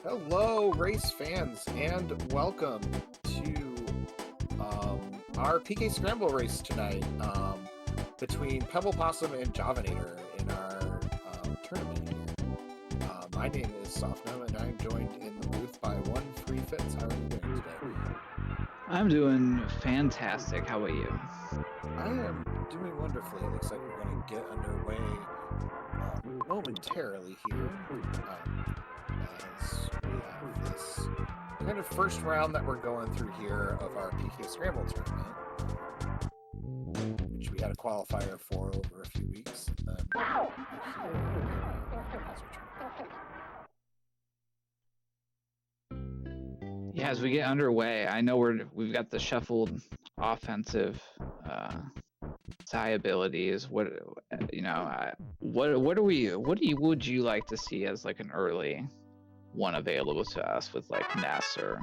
Hello, race fans, and welcome to our PK Scramble race tonight between PebblePossum and javinat0r in our tournament here. My name is Softno, and I'm joined in the booth by one Free Fitz. How are you doing today? I'm doing fantastic. How about you? I am doing wonderfully. It looks like we're going to get underway momentarily here. As we have this kind of first round that we're going through here of our PK Scramble tournament, which we had a qualifier for over a few weeks. And then Yeah, as we get underway, I know we've got the shuffled offensive Psy abilities. Would you like to see as like an early one available to us with like Ness or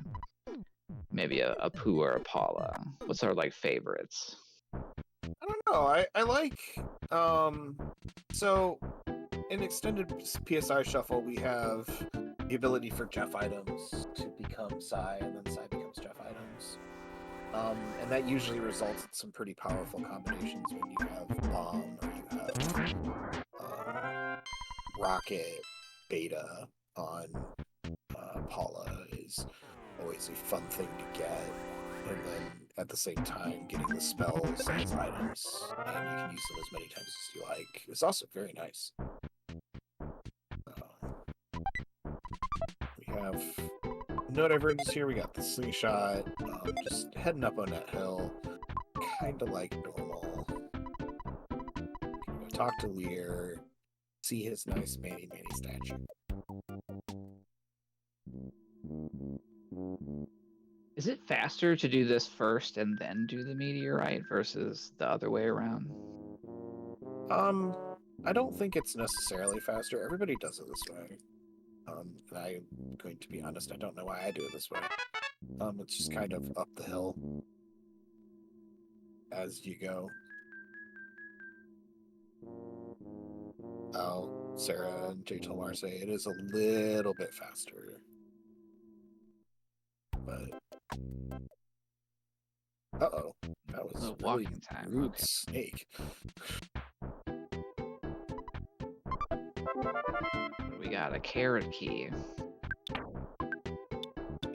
maybe a Pooh or a Paula? What's our like favorites? I don't know. I like so in extended PSI shuffle we have the ability for Jeff items to become Psy, and then Psy becomes Jeff items. And that usually results in some pretty powerful combinations when you have Bomb or you have Rocket, Beta on Paula is always a fun thing to get. And then at the same time, getting the spells as items, and you can use them as many times as you like. It's also very nice. We have no divergence here. We got the slingshot, just heading up on that hill, kind of like normal. Gonna go talk to Lear, see his nice Manny statue. Is it faster to do this first and then do the meteorite versus the other way around? I don't think it's necessarily faster. Everybody does it this way. And I'm going to be honest, I don't know why I do it this way. It's just kind of up the hill as you go. Sarah and javinat0r say it is a little bit faster. But that was Oh, really walking time. rude Okay. snake. We got a carrot key.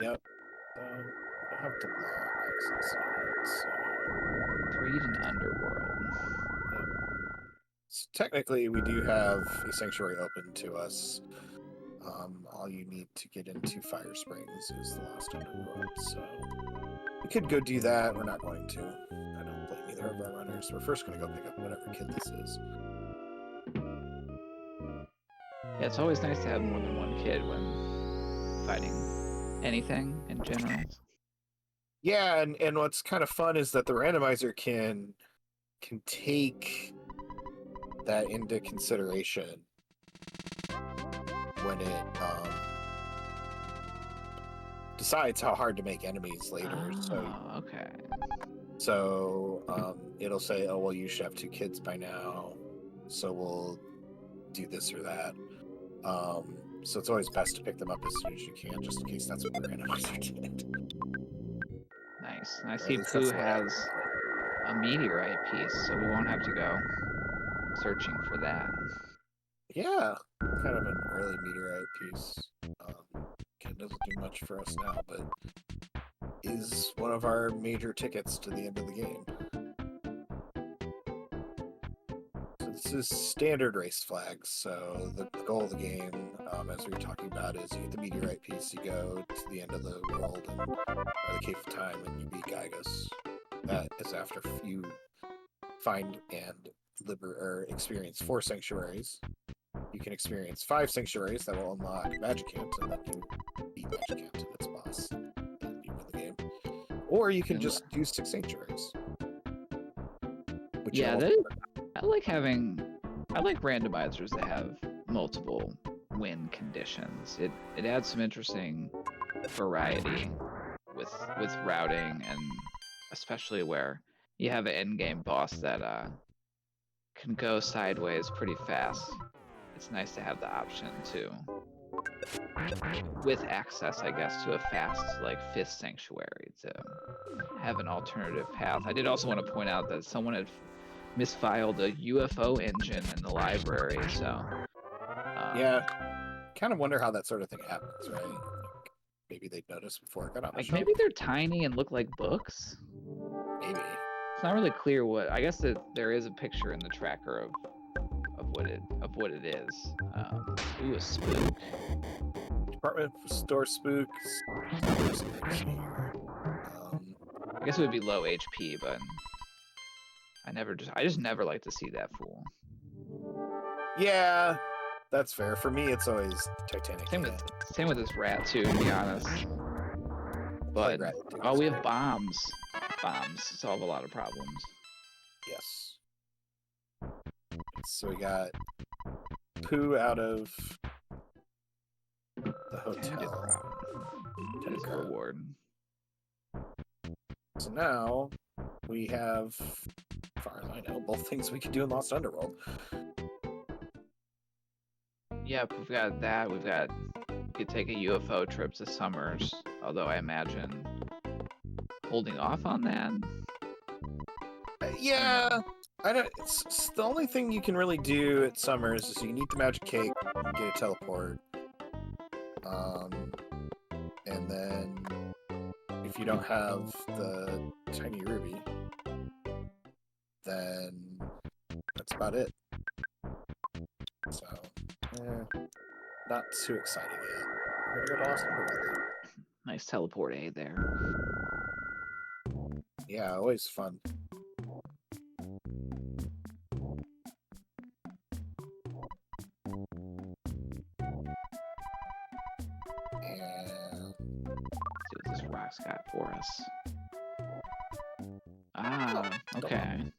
Yep. I have to block access on it, so... Creed an underworld. Yep. So technically, we do have a sanctuary open to us. All you need to get into Fire Springs is the last underworld, so we could go do that. We're not going to. I don't blame either of our runners. We're first going to go pick up whatever kid this is. Yeah, it's always nice to have more than one kid when fighting anything in general. Yeah, and what's kind of fun is that the randomizer can take that into consideration when it decides how hard to make enemies later. Oh, okay. So it'll say, oh, well, you should have 2 kids by now, so we'll do this or that. So it's always best to pick them up as soon as you can, just in case that's what the randomizer did. Nice. I see Pooh has a meteorite piece, so we won't have to go searching for that. Yeah, kind of an early meteorite piece. Ken doesn't do much for us now, but is one of our major tickets to the end of the game. So this is standard race flags. So the goal of the game, as we were talking about, is you get the meteorite piece, you go to the end of the world, or the Cave of Time, and you beat Gygus. That is after you find and experience 4 sanctuaries. You can experience 5 sanctuaries that will unlock Magicant, and then you beat Magicant and its boss, and you win the game. Or you can just do 6 sanctuaries. Yeah, I like randomizers that have multiple win conditions. It adds some interesting variety with routing, and especially where you have an end game boss that can go sideways pretty fast. It's nice to have the option to with access, I guess, to a fast like fifth sanctuary to have an alternative path. I did also want to point out that someone had misfiled a UFO engine in the library, so yeah, kind of wonder how that sort of thing happens, right? Like, maybe they'd notice before it got on the like shelf. maybe they're tiny and look like books. Maybe. It's not really clear what. I guess that there is a picture in the tracker of what it is. Ooh, a spook. Department store spooks. I guess it would be low HP, but I just never like to see that fool. Yeah, that's fair. For me, it's always Titanic. Same with this rat too, to be honest. But oh, we have bombs. Bombs solve a lot of problems. Yes. So we got poo out of the hotel. Tennis reward. So now we have, as far as I know, both things we can do in Lost Underworld. Yep, we've got that. We could take a UFO trip to Summers, although I imagine holding off on that. Yeah, I don't. It's the only thing you can really do at Summers is you can eat the magic cake, get a teleport, and then if you don't have the tiny ruby, then that's about it. So, not too exciting yet. We're gonna go to Lost Underworld. Nice teleport aid there. Yeah, always fun. And let's see what this rock's got for us. Ah, okay.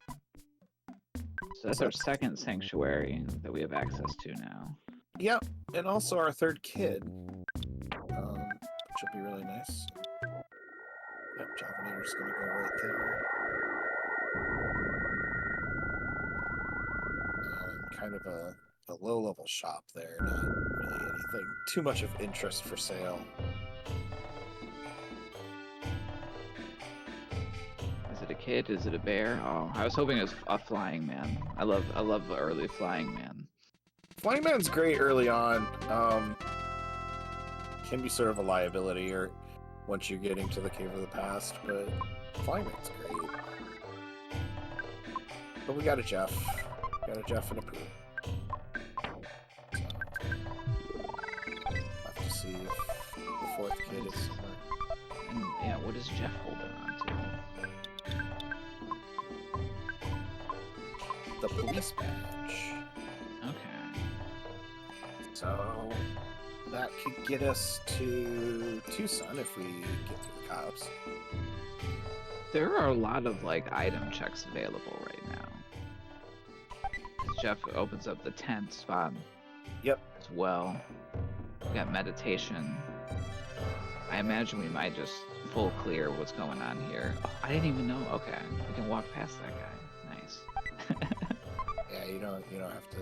So that's our second sanctuary that we have access to now. Yep, and also our third kid, which will be really nice. Yep, javinat0r's gonna go right there. Kind of a low-level shop there, not really anything too much of interest for sale. Is it a kid? Is it a bear? Oh, I was hoping it was a flying man. I love the early flying man. Flying man's great early on. Can be sort of a liability or once you're getting to the Cave of the Past, but flying man's great. But we got a Jeff. Got a Jeff and a Pooh. So, have to see if the fourth kid is somewhere. And yeah, what is Jeff holding on to? The police badge. Okay. So that could get us to Tucson if we get through the cops. There are a lot of like item checks available right now. Jeff opens up the tent spot. Yep. As well. We got meditation. I imagine we might just full clear what's going on here. Oh, I didn't even know. Okay, we can walk past that guy. Nice. Yeah, you don't have to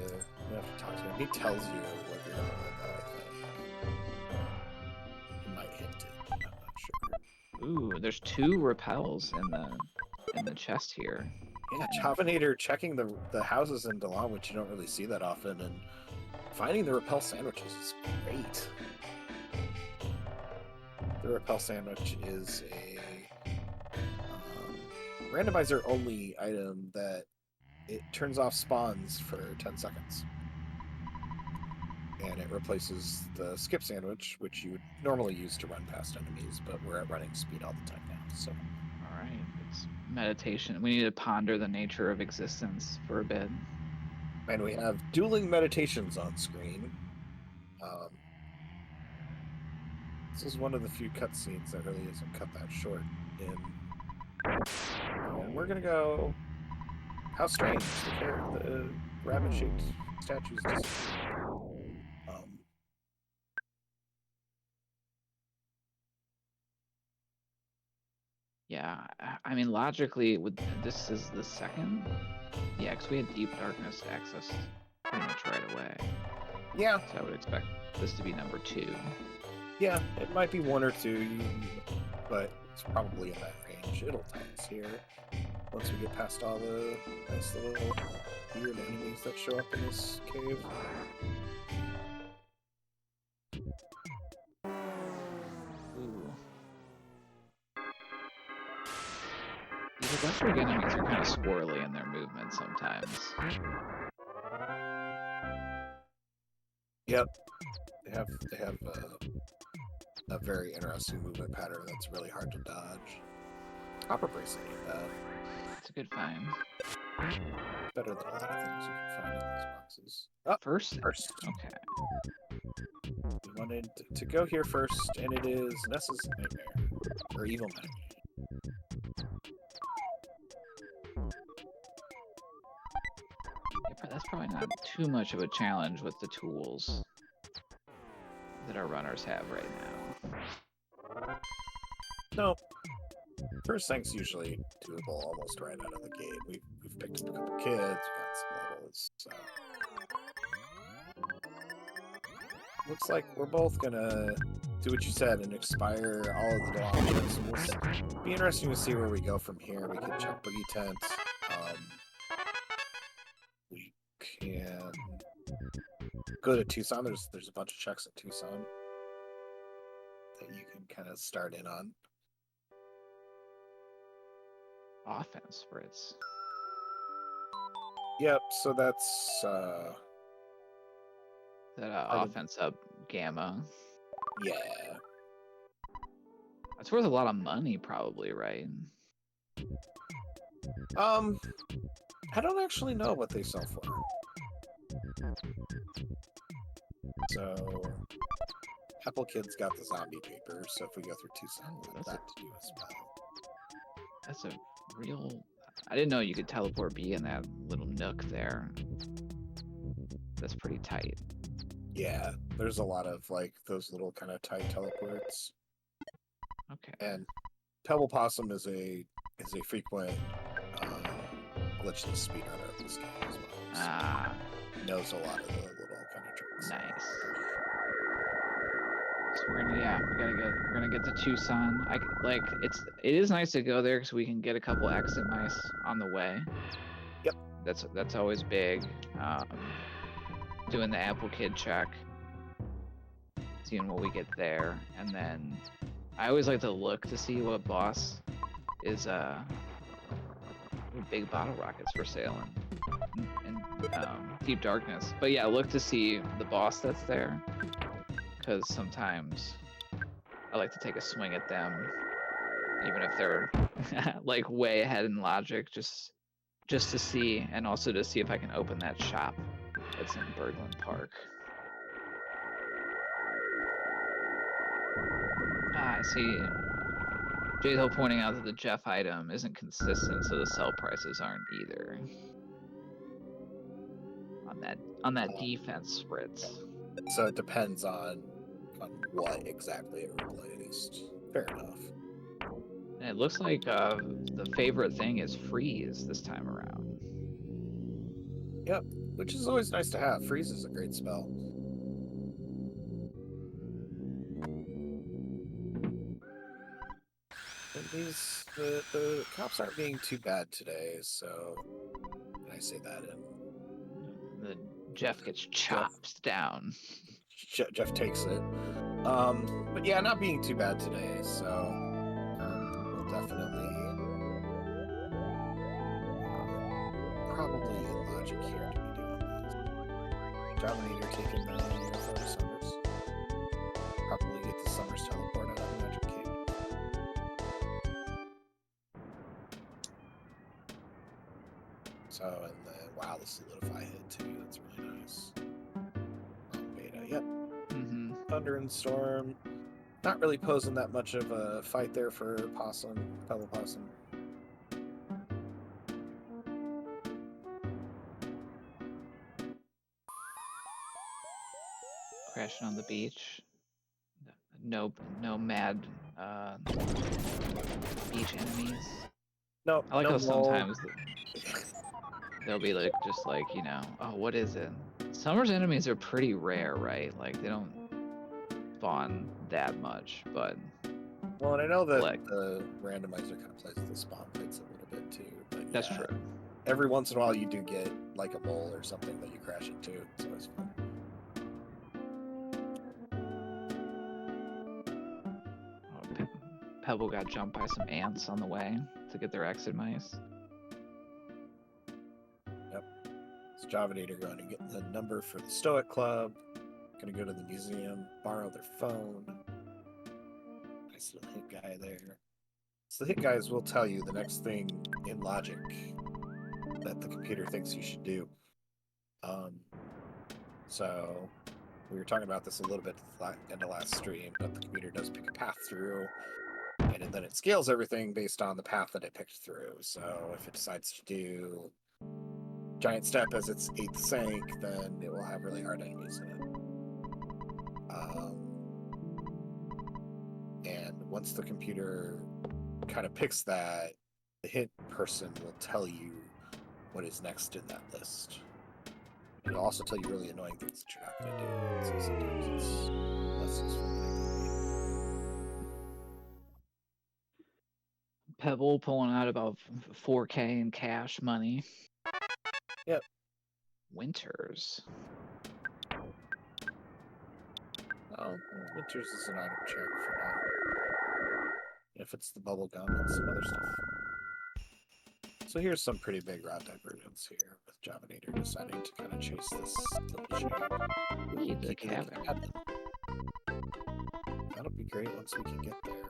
talk to him. He tells you what you're gonna look at, I think. He might hint it. I'm not sure. Ooh, there's 2 repels in the chest here. Yeah, javinat0r checking the houses in Delan, which you don't really see that often, and finding the repel sandwiches is great. The repel sandwich is a randomizer only item that it turns off spawns for 10 seconds. And it replaces the skip sandwich, which you would normally use to run past enemies, but we're at running speed all the time now, so. Alright, it's meditation. We need to ponder the nature of existence for a bit. And we have dueling meditations on screen. This is one of the few cutscenes that really isn't cut that short in. And we're gonna go. How strange the rabbit-shaped statues disappear. Yeah, I mean, logically, this is the second? Yeah, because we had Deep Darkness access pretty much right away. Yeah, So I would expect this to be number 2. yeah, it might be 1 or 2, but it's probably in that range. It'll tell us here once we get past all the nice little weird enemies that show up in this cave. Ooh. These electric enemies are kind of squirrely in their movement sometimes. Yep, they have a very interesting movement pattern that's really hard to dodge. Copper bracing ain't bad. It's a good find. Better than a lot of things you can find in these boxes. Oh, First? first. Okay. We wanted to go here first, and it is Nessa's Nightmare. Or Evil Nightmare. Yeah, that's probably not too much of a challenge with the tools that our runners have right now. No. First thing's usually doable almost right out of the gate. We've picked up a couple kids, we got some levels, so... Looks like we're both gonna do what you said and expire all of the door options. It'll be interesting to see where we go from here. We can check Boogie Tent. We can go to Tucson. There's a bunch of checks at Tucson that you can kind of start in on. Offense spritz. Yep, so that's That offense up gamma. yeah. That's worth a lot of money, probably, right? I don't actually know what they sell for. So, Apple Kid's got the zombie paper, so if we go through Tucson, we'll have that to do as well. That's a real... I didn't know you could teleport B in that little nook there. That's pretty tight. Yeah, there's a lot of, like, those little kind of tight teleports. Okay. And PebblePossum is a frequent glitchless speedrunner of this game as well. So knows a lot of the little kind of tricks. Nice. So we're gonna get to Tucson. It is nice to go there because we can get a couple exit mice on the way. Yep. That's always big. Doing the Apple Kid check, seeing what we get there, and then I always like to look to see what boss is. Big bottle rockets for sale in Deep Darkness. But yeah, look to see the boss that's there, because sometimes I like to take a swing at them, even if they're like way ahead in logic, just to see, and also to see if I can open that shop that's in Berglund Park. I see. J-Hill pointing out that the Jeff item isn't consistent, so the sell prices aren't either. On that defense spritz. So it depends on what exactly it replaced. Fair enough. And it looks like the favorite thing is freeze this time around. Yep, which is always nice to have. Freeze is a great spell. And the cops aren't being too bad today, so I say that in The Jeff gets chopped down. Jeff takes it. But yeah, not being too bad today, so we'll definitely probably in logic here to be doing this. Javinat0r taking the uniform to Summers. Probably get the Summers teleport out of the Magic Cave. So, and then, wow, the Solidify hit too. That's really nice. Beta, yep. Mm-hmm. Thunder and Storm. Not really posing that much of a fight there for PebblePossum. Crashing on the beach. No mad beach enemies. No, I like no how sometimes they'll be like, just like, you know, oh, what is it? Summer's enemies are pretty rare, right? Like they don't spawn that much, but Well, and I know that like the randomizer kind of plays with the spawn rates a little bit too. But that's yeah, true. every once in a while you do get like a mole or something that you crash into. It's always fun. Oh, Pebble got jumped by some ants on the way to get their exit mice. It's Javinator going to get the number for the Stoic Club. Going to go to the museum, borrow their phone. Nice little hit guy there. So the hit guys will tell you the next thing in logic that the computer thinks you should do. So we were talking about this a little bit at the end of last stream, but the computer does pick a path through, and then it scales everything based on the path that it picked through. So if it decides to do Giant Step as its 8th sank, then it will have really hard enemies in it. And once the computer kind of picks that, the hit person will tell you what is next in that list. It'll also tell you really annoying things that you're not going to do. So sometimes it's less useful than it could be. Pebble pulling out about 4K in cash money. Yep. Winters. Oh, Winters is an item check for now. If it's the bubble gum and some other stuff. So here's some pretty big route divergence here with Javinator deciding to kind of chase this little shape. Ooh, the cabin. That'll be great once we can get there.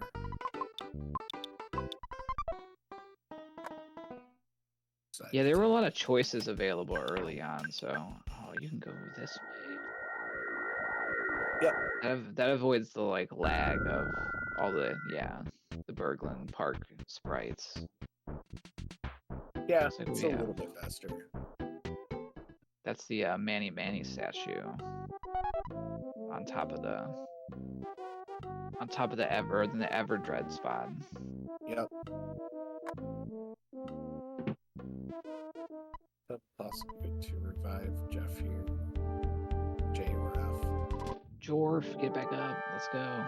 Yeah, there were a lot of choices available early on, so you can go this way. Yep. That avoids the like lag of all the Berglund Park sprites. Yeah, it's a little bit faster. That's the Manny statue on top of the Everdread spot. Yep. Possibly to revive Jeff here. J or F. Jorf, get back up. Let's go.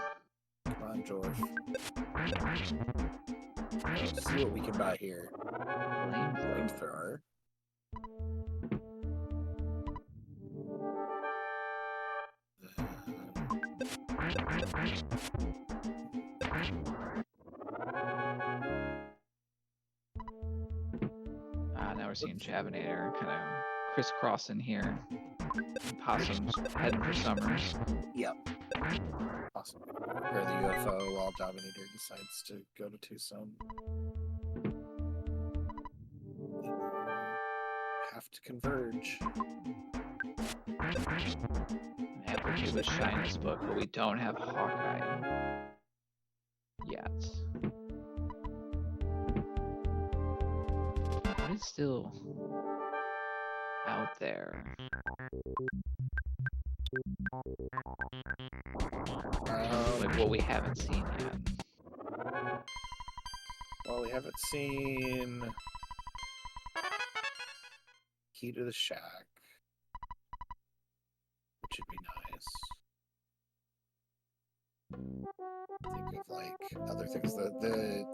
Come on, Jorf. Let's see what we can buy here. Flamethrower. Now we're seeing Javinator kind of crisscrossing here. Possum's heading for Summers. Yep. Awesome. Repair the UFO while Javinator decides to go to Tucson. Have to converge. Amplitude was Shyness book, but we don't have Hawkeye yet. What is still out there? Like what we haven't seen yet. Well, we haven't seen Key to the Shack, which would be nice. Think of like other things. The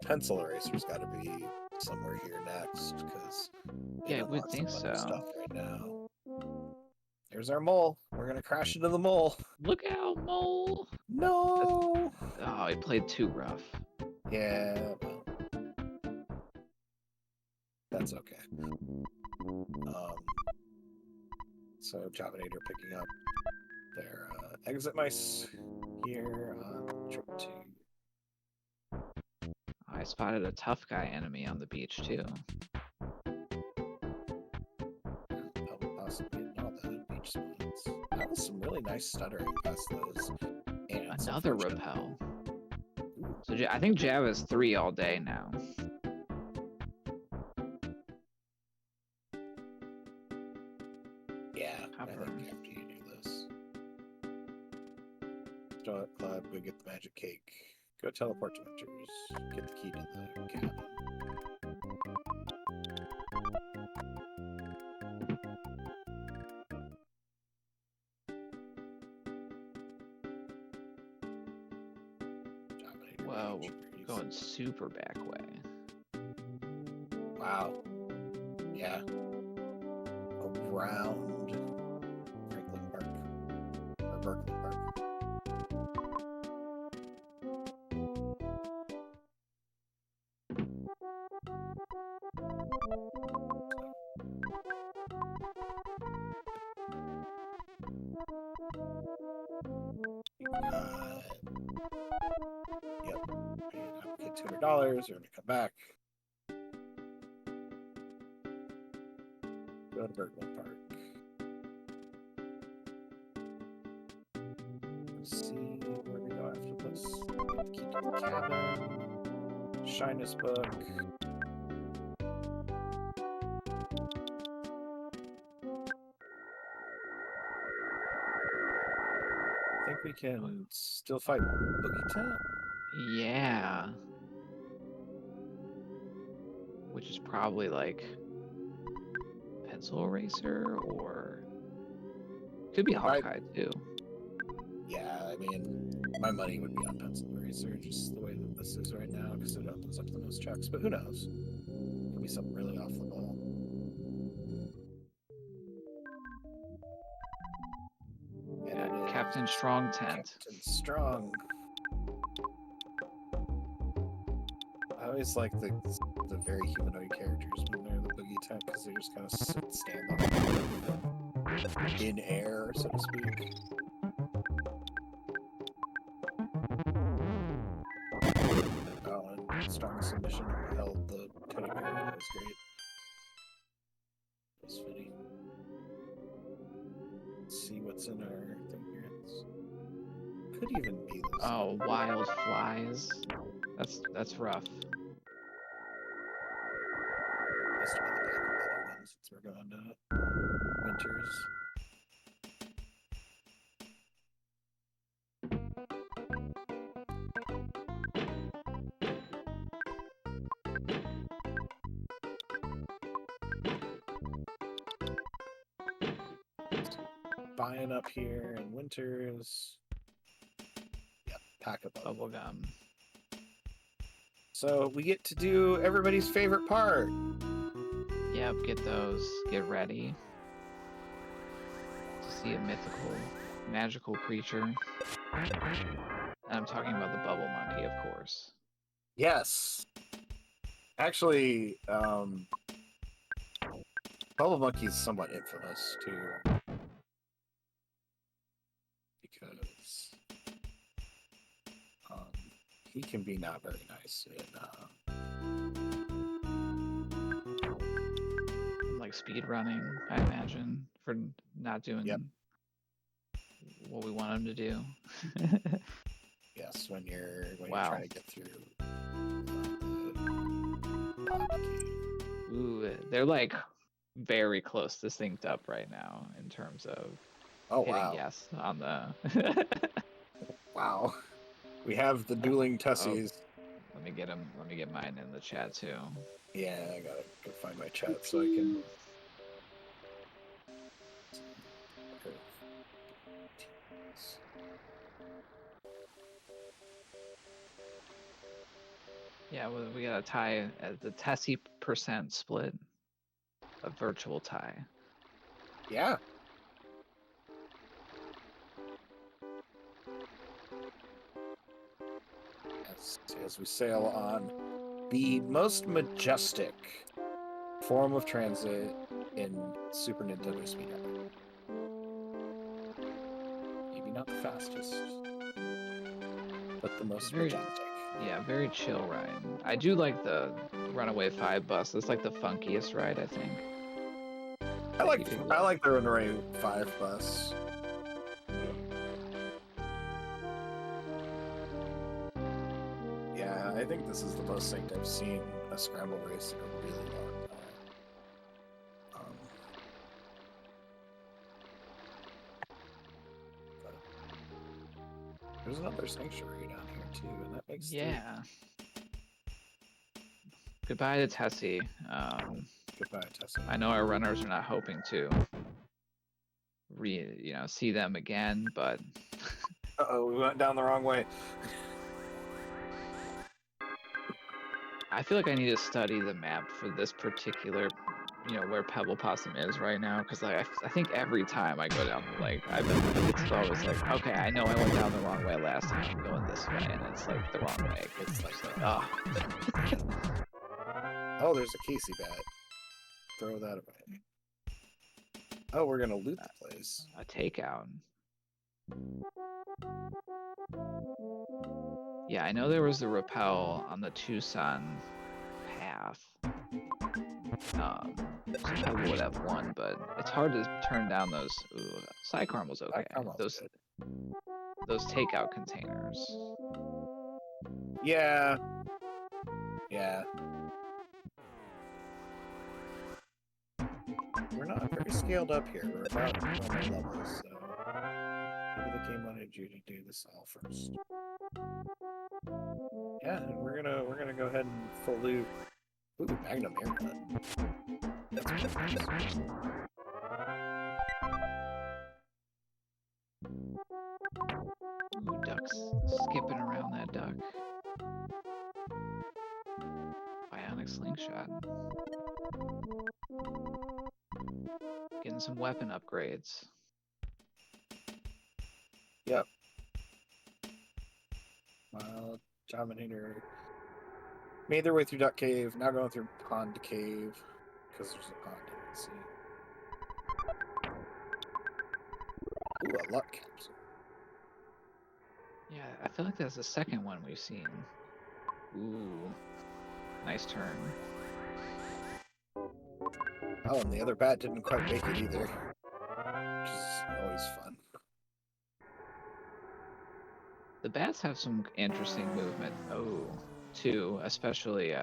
pencil eraser's got to be somewhere here next, because yeah, we think so. Stuff right now. There's our mole. We're gonna crash into the mole. Look out, mole! No. Oh, he played too rough. Yeah, well, that's okay. So Javinator picking up their exit mice here on trip 2. I spotted a tough guy enemy on the beach too. PebblePossum getting all the beach spots. That was some really nice stuttering past those. And another repel. So I think Jav is 3 all day now. Yeah, I think after you do this. Stoic Club, go get the magic cake. Go teleport to Winters. Get the key to the cabin. Whoa, we're going super back way. Wow. Yeah. Around Franklin Park. Or Berkeley Park. Yep. Get $200. We're gonna come back. Go to Berkeley Park. Let's see where we go after this. Get the key to the cabin. Shyness book. I think we can still fight Boogie Town. Yeah. Which is probably like Pencil Eraser or could be Hawkeye too. Yeah, I mean, my money would be on Pencil Eraser, just the way that this is right now, because it opens up the most checks. But who knows? Could be something really off the ball. Yeah, Captain Strong Tent. Captain Strong. I always like the very humanoid characters when they're in the boogie tent because they just kind of stand up in air, so to speak. Oh, and strong submission held the teddy bear. That was great. That was fitting. Let's see what's in our thing here. Could even be this. Oh, wild flies. That's rough. Has to be the back of the other one since we're going to Winters. Buying up here in Winters. Yep, pack of Bubblegum. So we get to do everybody's favorite part. Yep, get those. Get ready to see a mythical, magical creature. And I'm talking about the Bubble Monkey, of course. Yes. Actually, Bubble Monkey is somewhat infamous too. Because he can be not very nice in like speed running, I imagine, for not doing what we want him to do. Yes, when you're wow. trying to get through. Ooh, they're like very close to synced up right now in terms of hitting yes on the. Wow. We have the dueling Tussies. Oh, let me get him. Let me get mine in the chat too. Yeah, I gotta go find my chat so I can. Yeah, we got a tie at the Tessie % split, a virtual tie. Yeah. As we sail on the most majestic form of transit in Super Nintendo Speed ever. Maybe not the fastest, but the most majestic. Yeah, very chill ride. I do like the Runaway 5 bus. It's like the funkiest ride, I think. I like the Runaway 5 bus. Yeah, I think this is the most synced I've seen a Scramble race in a really long time. There's another sanctuary down here too, and that makes Goodbye to Tessie. Goodbye, Tessie. I know our runners are not hoping to see them again, but we went down the wrong way. I feel like I need to study the map for this particular, where PebblePossum is right now, because like I think every time I go down the lake, it's always like, okay, I know I went down the wrong way last time, I'm going this way, and it's like the wrong way. It's like, oh. Oh, there's a Casey bat. Throw that away. Oh, we're gonna loot the place. A takeout. Yeah, I know there was the rappel on the Tucson path. Pebble would have won, but it's hard to turn down those. Ooh, Sidecarm was okay. Those takeout containers. Yeah. Yeah. We're not very scaled up here. We're about normal levels, so maybe the game wanted you to do this all first. Yeah, and we're gonna go ahead and full loot. Ooh, Magnum haircut. That's pretty nice. Ooh, ducks skipping around that duck. Bionic slingshot. Getting some weapon upgrades. Yep. Javinat0r made their way through Duck Cave, now going through Pond Cave, because there's a pond in the sea. Ooh, a luck capsule. Yeah, I feel like that's the second one we've seen. Ooh, nice turn. Oh, and the other bat didn't quite make it either, which is always fun. The bats have some interesting movement. Oh, too, especially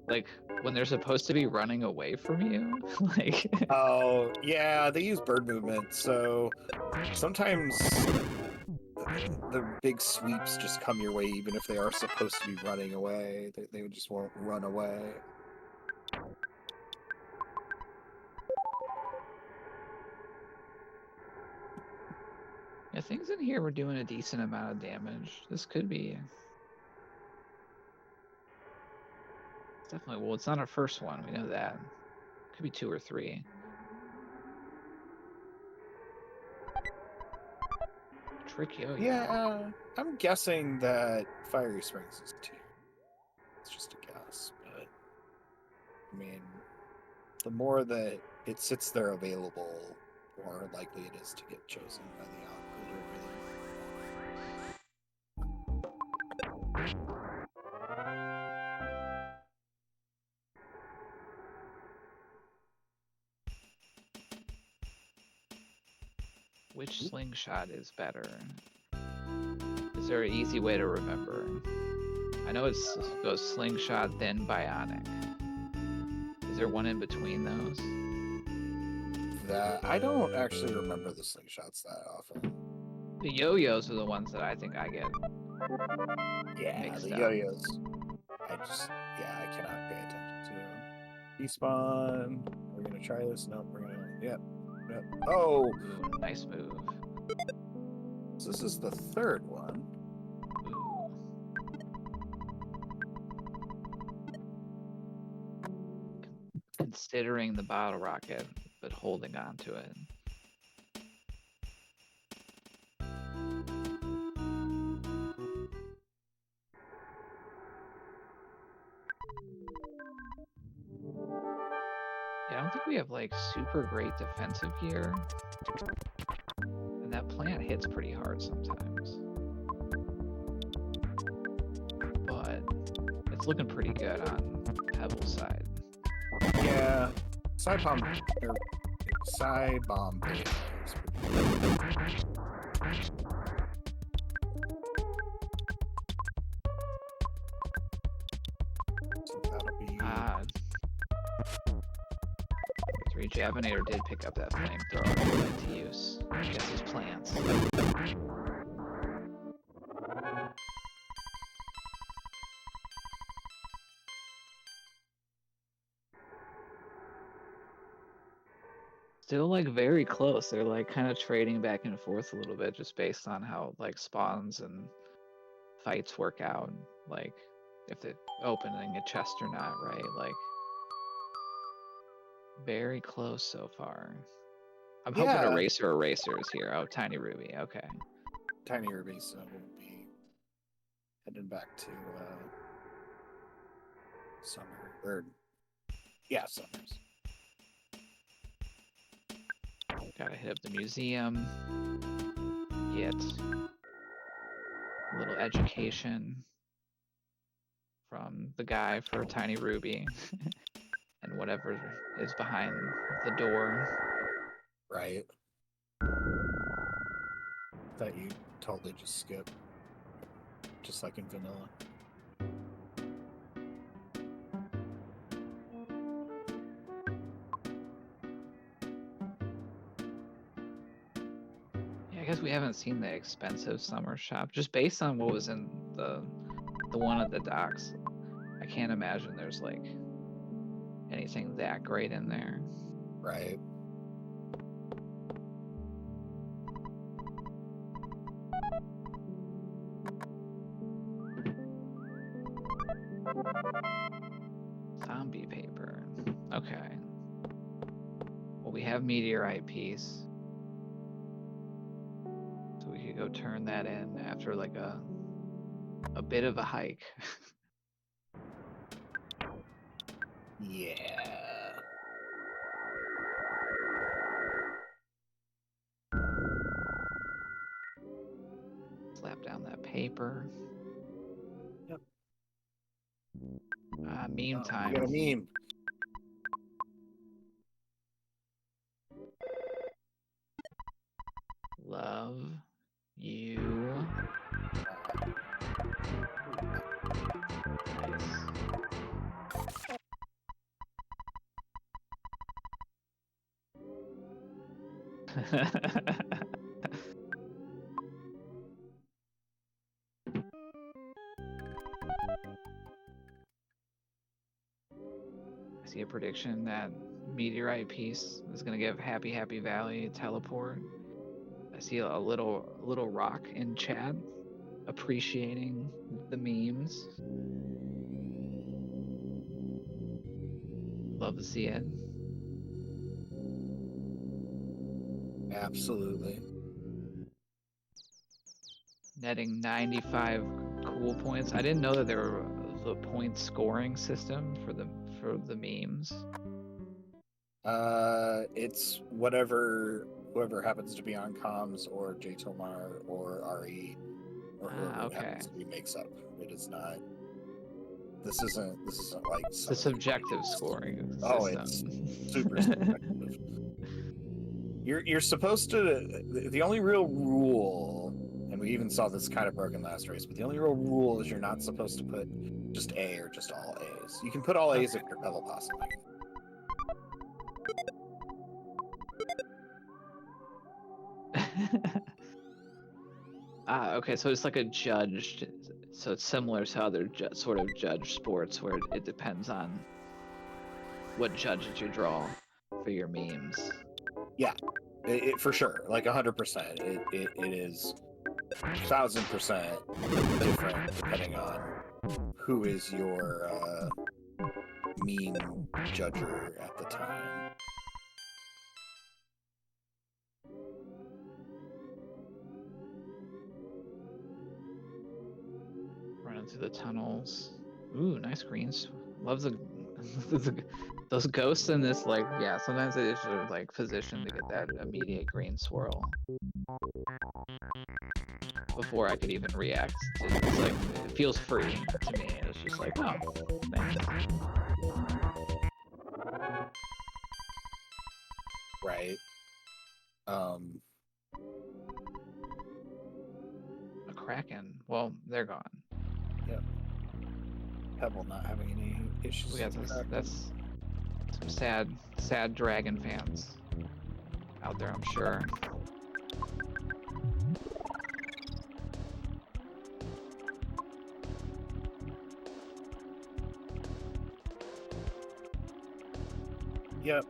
like when they're supposed to be running away from you. Like. Oh yeah, they use bird movement, so sometimes the big sweeps just come your way, even if they are supposed to be running away. They just won't run away. Yeah, things in here were doing a decent amount of damage. This could be definitely, well, it's not our first one, we know that. Could be 2 or 3. Trick yo-yo. Yeah, I'm guessing that Fiery Springs is 2. It's just a guess, but I mean, the more that it sits there available, the more likely it is to get chosen by the algorithm. Which slingshot is better? Is there an easy way to remember? I know it goes slingshot, then bionic. Is there one in between those? That I don't actually remember the slingshots that often. The yo-yos are the ones that I think I get. Yeah, the yo-yos. I cannot pay attention to. Despawn. We're gonna try this. Nope, we're gonna. Yep. Oh! Ooh, nice move. So this is the third one. Considering the bottle rocket, but holding on to it. Yeah, I don't think we have like super great defensive gear. And that plant hits pretty hard sometimes. But it's looking pretty good on Pebble's side. Yeah. Bomb beta is pretty good. So that'll be... 3 Javinat0r did pick up that flamethrower to use against his plants. Still like very close. They're like kind of trading back and forth a little bit just based on how like spawns and fights work out. Like if they're opening a chest or not, right? Like, very close so far. I'm hoping Yeah. Eraser is here. Oh, Tiny Ruby. Okay. Tiny Ruby, so we'll be heading back to summer. Or, yeah, summers. Gotta hit up the museum. Get a little education from the guy for Tiny Ruby and whatever is behind the door. Right. That you totally just skip. Just like in vanilla. Yeah, I guess we haven't seen the expensive summer shop. Just based on what was in the one at the docks, I can't imagine there's like anything that great in there. Right. Zombie paper. Okay. Well, we have meteorite piece. So we could go turn that in after like a bit of a hike. Yeah. Slap down that paper. Yep. Meme time. We got a meme. Love you. Nice. I see a prediction that meteorite piece is gonna give Happy Valley teleport. I see a little rock in chat appreciating the memes. Love to see it. Absolutely. Netting 95 cool points. I didn't know that there was a point scoring system for the memes. It's whoever happens to be on comms or javinat0r or RE or whoever it happens to be makes up. It is not. This isn't like it's a subjective scoring system. Oh, it's super subjective. You're supposed to. The only real rule, and we even saw this kind of broken last race, but the only real rule is you're not supposed to put just A or just all A's. You can put all A's if you're PebblePossum. Okay, so it's like a judged. So it's similar to other sort of judged sports where it depends on what judges you draw for your memes. Yeah, it for sure, like 100%. It is 1,000% different depending on who is your meme judger at the time. Running through the tunnels. Ooh, nice greens. Love the those ghosts in this. Like, yeah, sometimes it is sort of like positioned to get that immediate green swirl before I could even react. It's like it feels free to me. It's just like, oh, thanks. Right. A Kraken. Well, they're gone. Yep. Pebble not having any issues. We got this. That's some sad dragon fans out there, I'm sure. Yep.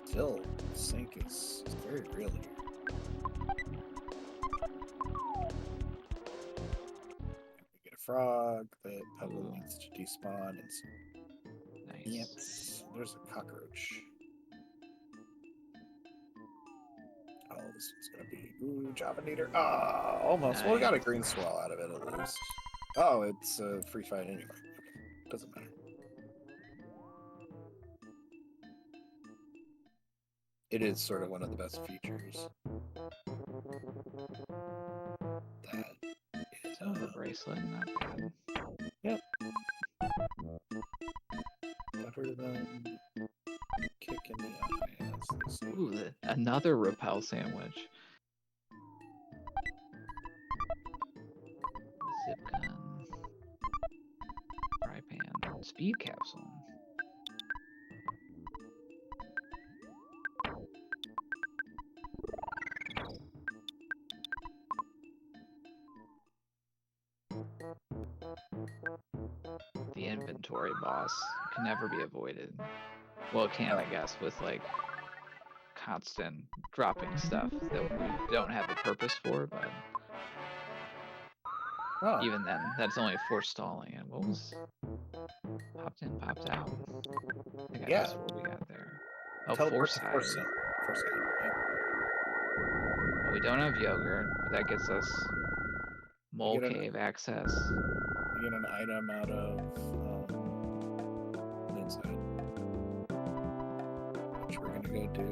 Still, sync is very real here. We get a frog that Pebble Ooh. needs to despawn, and some Nice. ants. There's a cockroach. Oh, this one's gonna be javinat0r. Ah, almost. Well, we got a Nice. green swell out of it at least. Oh, it's a free fight anyway. Doesn't matter. It is sort of one of the best features. That is Silver bracelet, not bad. Yep. Better than kick in the eye. As they say. Ooh, another repel sandwich. Zip gun. Fry pan. Speed capsule. The inventory boss can never be avoided. Well, it can, I guess, with like constant dropping stuff that we don't have a purpose for, but even then, that's only forestalling it. What was popped in, popped out? I think I missed what we got there. Oh, foresight. Foresight. Yeah. Well, we don't have yogurt, but that gets us mole cave access. You get an item out of inside, which we're gonna go do.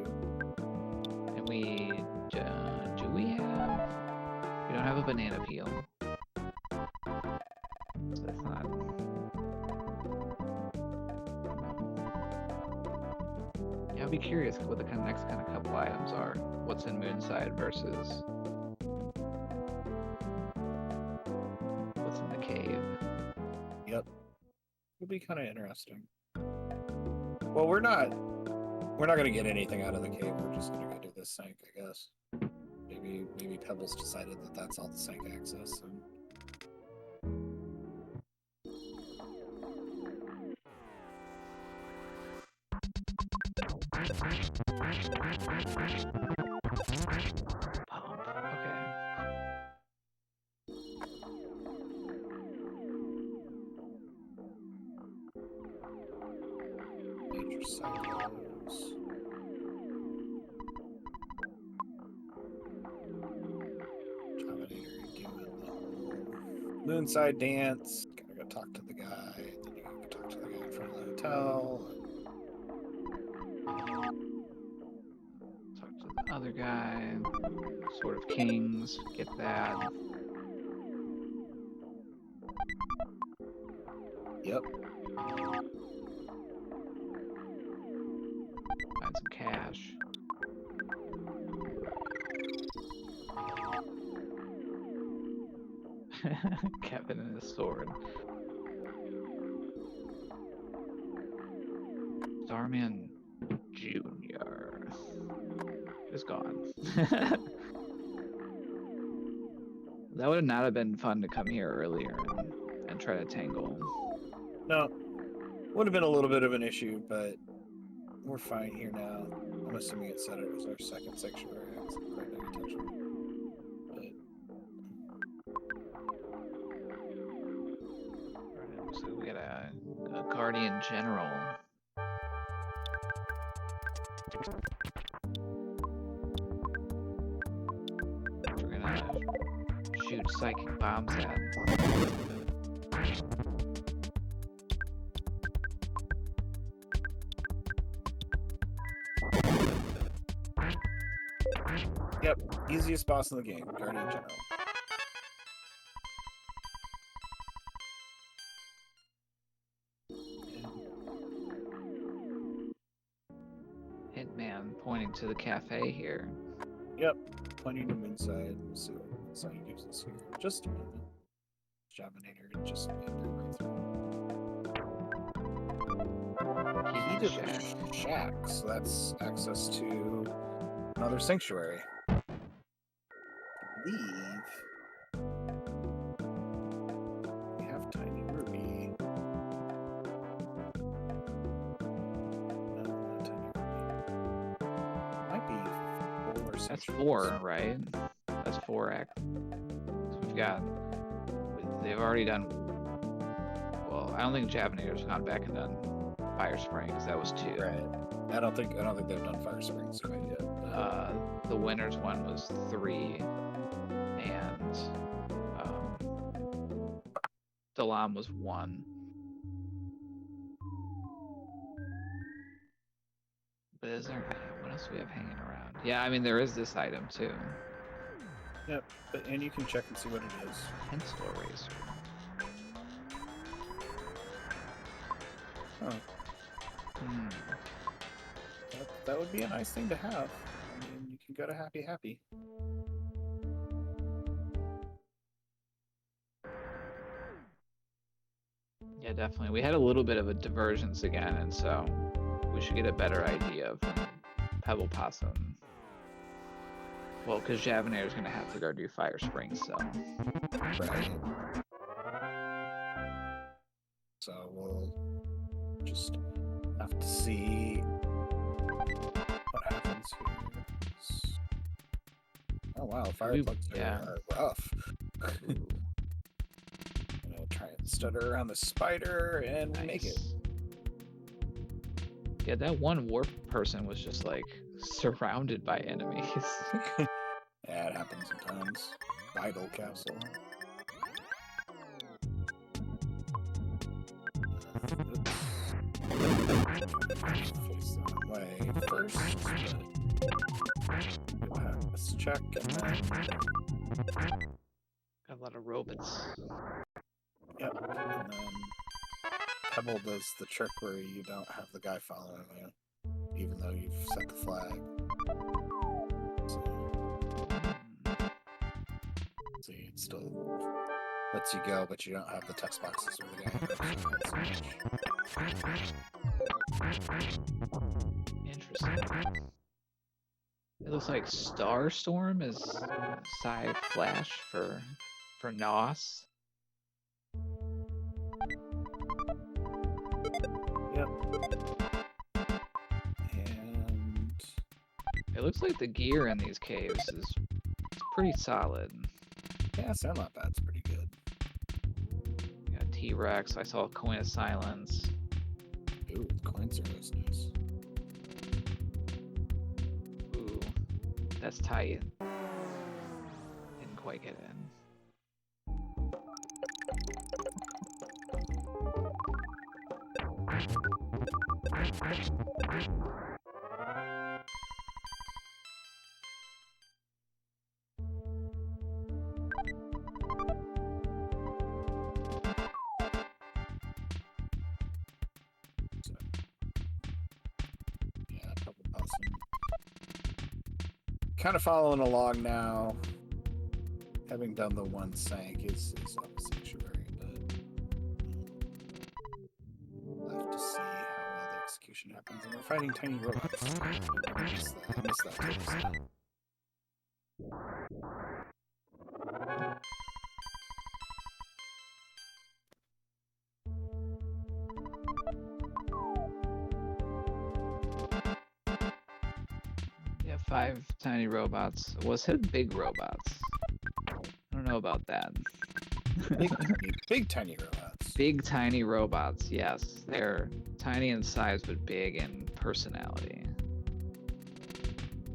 And we do we have? We don't have a banana peel. So that's not. Yeah, I'll be curious what the next kind of couple items are. What's in Moonside versus what's in the cave. Yep. It'll be kind of interesting. Well, we're not gonna get anything out of the cave. We're just gonna go do this sink, I guess. Maybe Pebbles decided that that's all the sink access. And... Pump. Okay. Major cycles. javinat0r doing the whole Moonside dance. Gotta go talk to the guy. Then you gotta go talk to the guy in front of the hotel. Talk to the other guy. Sort of Kings. Get that. Yep. Find some cash. Kevin and his sword. Starman Jr. is gone. That would not have been fun to come here earlier and try to tangle. No. Would have been a little bit of an issue, but we're fine here now. I'm assuming it said it was our second sanctuary. I wasn't quite paying attention. So we got a Guardian General. We're gonna shoot psychic bombs at. Yep, easiest boss in the game, Guardian General. Hitman pointing to the cafe here. Yep, pointing to Moonside. We'll see what Moonside gives us here. Just a moment. javinat0r just made their way through. Heated Shack, so that's access to another sanctuary. I believe we have Tiny Ruby. No, not Tiny Ruby. Might be 4 That's sanctuaries. 4, right? That's 4 act. So we've got they've already done. Well, I don't think Javinator's gone back and done Fire Springs. That was 2. Right. I don't think they've done Fire Springs quite yet. The winners one was 3, and Dalam was 1. But is there? What else do we have hanging around? Yeah, I mean there is this item too. Yep, and you can check and see what it is. Pencil eraser. Oh. That would be a nice thing to have. I mean, you can go to Happy Happy. Yeah, definitely. We had a little bit of a divergence again, and so we should get a better idea of PebblePossum. Well, because Javinator is going to have to go do Fire Springs, so. Right. So we'll just have to see what happens here. Oh wow, fireflies are rough. Try and stutter around the spider and make it. Yeah, that one warp person was just like surrounded by enemies. Yeah, it happens sometimes. Vital capsule. Face that way first. Let's check and then. Got a lot of robots. Yep. And then Pebble does the trick where you don't have the guy following you, even though you've set the flag. So it still lets you go, but you don't have the text boxes where the guy goes. Interesting. It looks like Starstorm is Psy Flash for NOS. Yep. And it looks like the gear in these caves is pretty solid. Yeah, Sandlot-Bat's pretty good. You got T-Rex. I saw a Coin of Silence. Ooh, the coins are always nice. Ooh, that's tight. Didn't quite get in. Kind of following along now. Having done the one sank is on the sanctuary, but we'll have to see how well the execution happens. And we're fighting tiny robots. I missed that too. Yeah, 5 tiny robots. Was it big robots? I don't know about that. Big tiny robots. Big tiny robots, yes. They're tiny in size, but big in personality.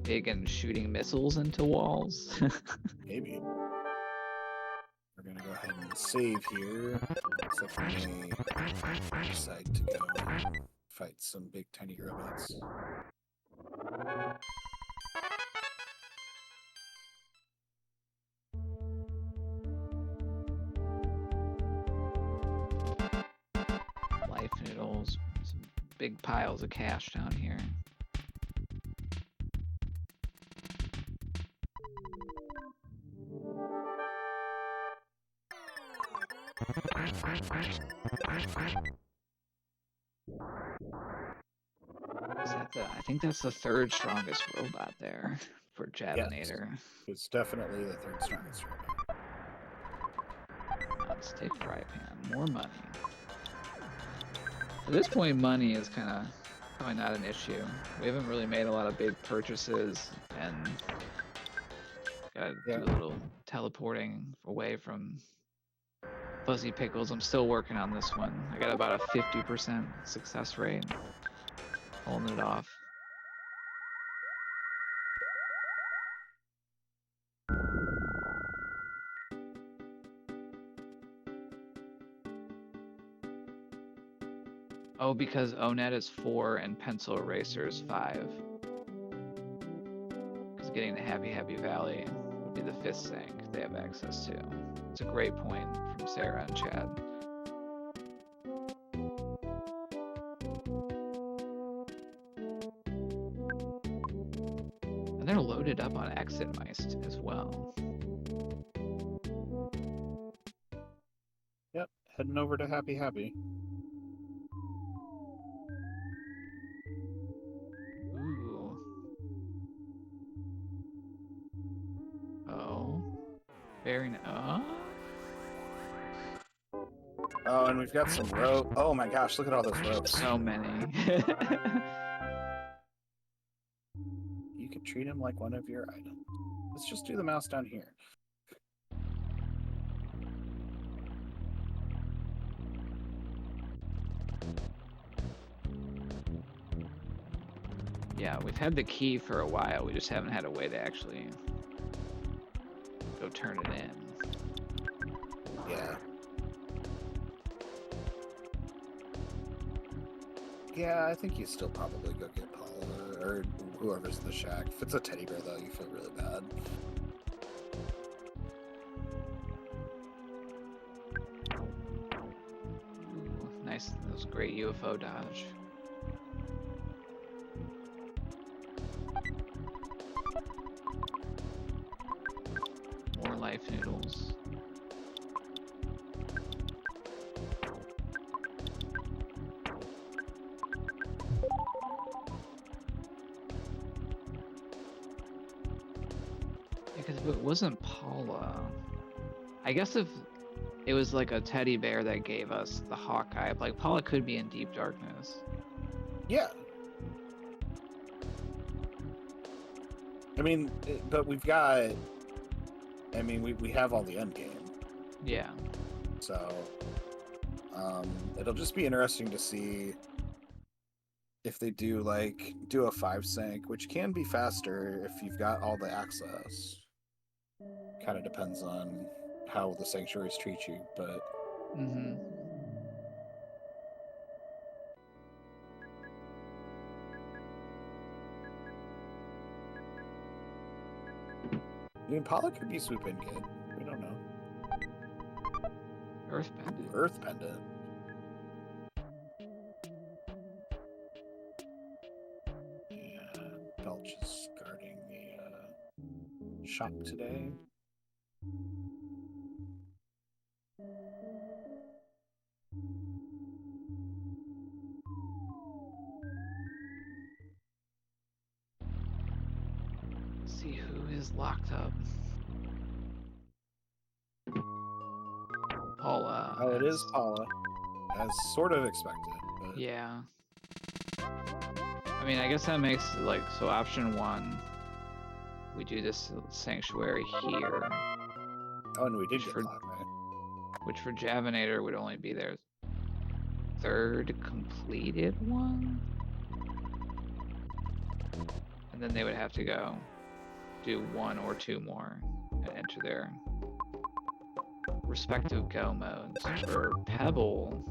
Big in shooting missiles into walls. Maybe. We're gonna go ahead and save here. Looks like we may decide to go fight some big tiny robots. Life noodles, some big piles of cash down here. I think that's the 3rd strongest robot there for Javinator. Yes, it's definitely the 3rd strongest robot. Let's take fry pan. More money. At this point, money is kind of probably not an issue. We haven't really made a lot of big purchases, and gotta do a little teleporting away from Fuzzy Pickles, I'm still working on this one. I got about a 50% success rate. Holding it off. Oh, because ONET is 4 and Pencil Eraser is 5. Because getting the Happy Happy Valley would be the 5th sync they have access to. It's a great point from Sarah and Chad. And they're loaded up on Exit Mice as well. Yep, heading over to Happy Happy. Ooh. Oh. Very nice. Oh, and we've got some rope. Oh my gosh, look at all those ropes. So many. You could treat him like one of your items. Let's just do the mouse down here. Yeah, we've had the key for a while. We just haven't had a way to actually go turn it in. Yeah. Yeah, I think you still probably go get Paula or whoever's in the shack. If it's a teddy bear, though, you feel really bad. Ooh, nice. That was a great UFO dodge. More life noodles. Because if it wasn't Paula, I guess if it was like a teddy bear that gave us the Hawkeye, like Paula could be in deep darkness. Yeah. I mean, but we've got... I mean, we have all the end game. Yeah. So, it'll just be interesting to see if they do a 5 sync, which can be faster if you've got all the access. Kind of depends on how the sanctuaries treat you, but Mm-hmm. I mean, Paula could be swoop in good. We don't know. Earth Pendant. Earth Pendant. And Belch is guarding the shop today. Let's see who is locked up. Paula. Oh, it is Paula, as sort of expected. But... Yeah. I mean, I guess that makes like so. Option 1, we do this sanctuary here. Oh, and we did get Hawkeye. Which for Javinator would only be their 3rd completed one. And then they would have to go do 1 or 2 more and enter their respective go modes. For Pebble,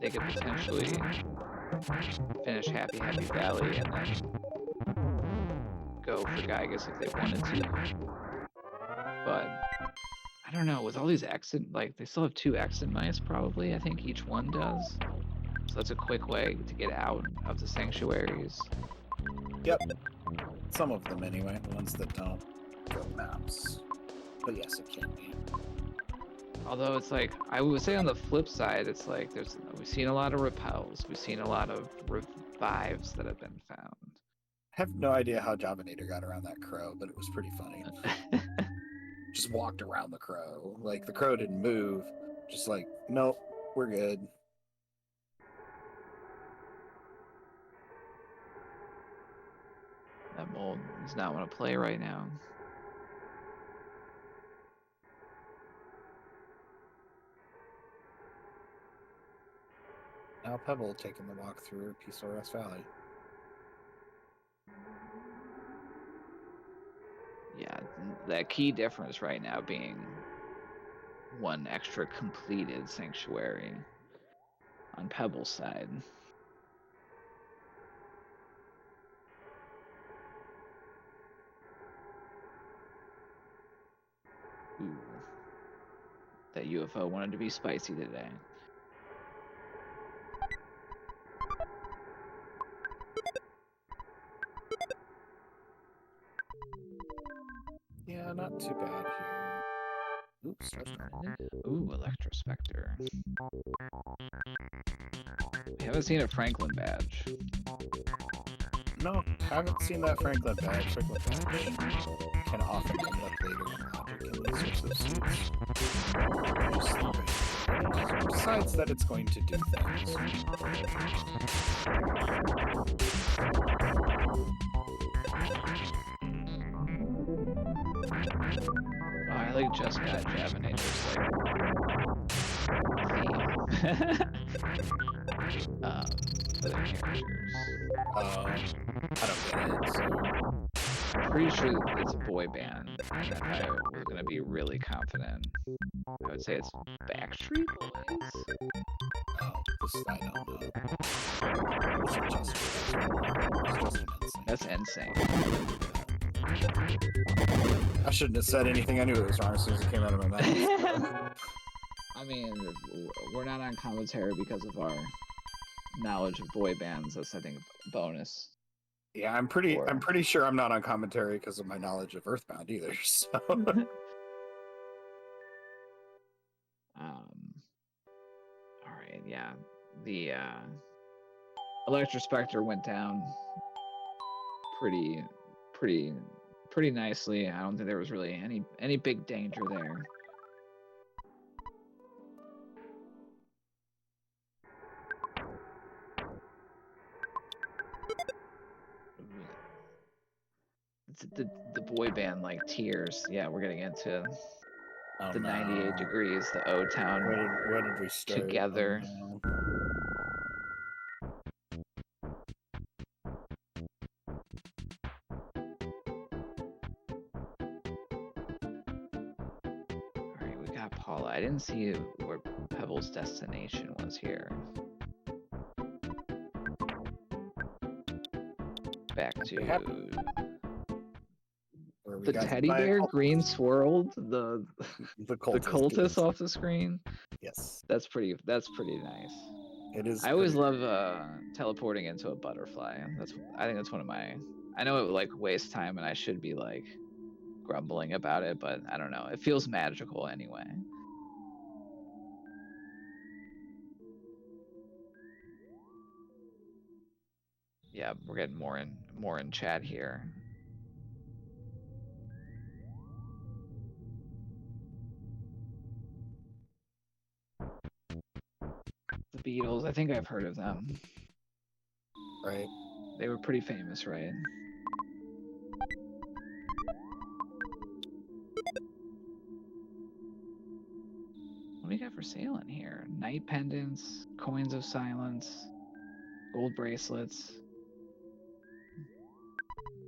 they could potentially finish Happy Happy Valley and then go for Gygus if they wanted to. But I don't know, with all these exit, like they still have 2 exit mice probably, I think each one does. So that's a quick way to get out of the sanctuaries. Yep. Some of them anyway, the ones that don't go maps. But yes, it can be. Although it's like, I would say on the flip side, it's like we've seen a lot of repels, we've seen a lot of revives that have been found. I have no idea how Javinator got around that crow, but it was pretty funny. Just walked around the crow. Like, the crow didn't move. Just like, nope, we're good. That mold does not want to play right now. Now Pebble taking the walk through Peaceful Rest Valley. Yeah, that key difference right now being one extra completed sanctuary on Pebble's side. Ooh. That UFO wanted to be spicy today. Yeah, not too bad here. Oops, ooh, Electrospector. We haven't seen a Franklin badge. No, haven't seen that Franklin badge. Franklin badge can often end up later in logic in these sorts of suits. Just decides that it's going to do things. Oh, I like just got javinat0r's theme. For their characters. I don't get it. So. Pretty sure it's a boy band, and if I was gonna be really confident, I would say it's Backstreet Boys. Oh, this I don't know. Is it just That's insane. I shouldn't have said anything. I knew it was wrong as soon as it came out of my mouth. I mean, we're not on commentary because of our knowledge of boy bands. That's, I think, a bonus. Yeah, I'm pretty sure I'm not on commentary because of my knowledge of Earthbound either. So. All right, yeah. The Electrospector went down pretty nicely. I don't think there was really any big danger there. It's the boy band like tears. Yeah, we're getting into the 98 degrees, the O-Town. Where did we start? Together. Alright, we got Paula. I didn't see where Pebble's destination was here. Back to the teddy bear, green swirled, the cultist off the screen. Yes, that's pretty nice. It is. I always love teleporting into a butterfly. I think that's one of my. I know it like wastes time, and I should be like grumbling about it, but I don't know. It feels magical anyway. Yeah, we're getting more in chat here. The Beatles, I think I've heard of them. Right. They were pretty famous, right? What do we got for sale in here? Night pendants, coins of silence, gold bracelets,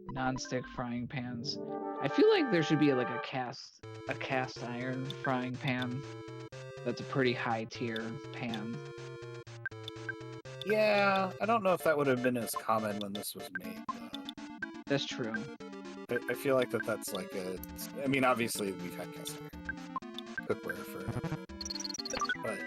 non-stick frying pans. I feel like there should be like a cast iron frying pan. That's a pretty high tier pan. Yeah, I don't know if that would have been as common when this was made. That's true. I feel like that's like a. I mean, obviously we've had cast iron cookware for, but